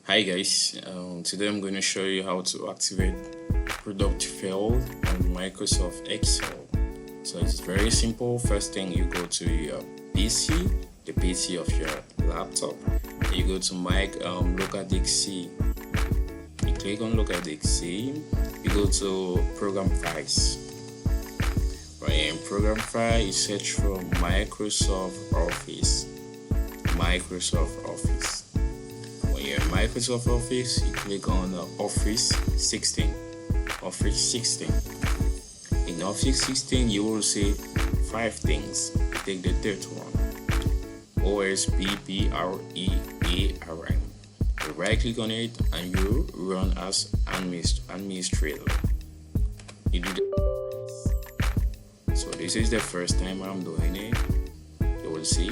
Hi guys, today I'm going to show you how to activate product field on Microsoft Excel. So it's very simple. First thing, you go to your PC, the PC of your laptop. You go to Localdisk C. You click on Localdisk C. You go to Program Files. Right in Program File, you search for Microsoft Office. Microsoft Office. When you're in Microsoft Office, you click on Office 16. Office 16. In Office 16, you will see 5 things. You take the third one. OSBBREARN. You right click on it and you run as administrator. You do the So this is the first time I'm doing it. You will see.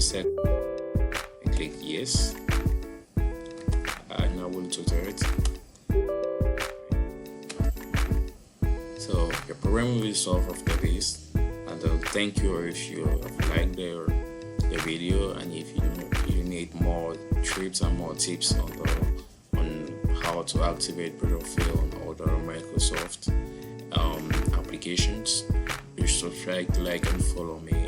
Set. I click yes, and I will tutor it. So your problem will be solved after this, and thank you if you have liked the video, and if you need more tips and more tips on how to activate product field on other Microsoft applications, please subscribe, like, and follow me.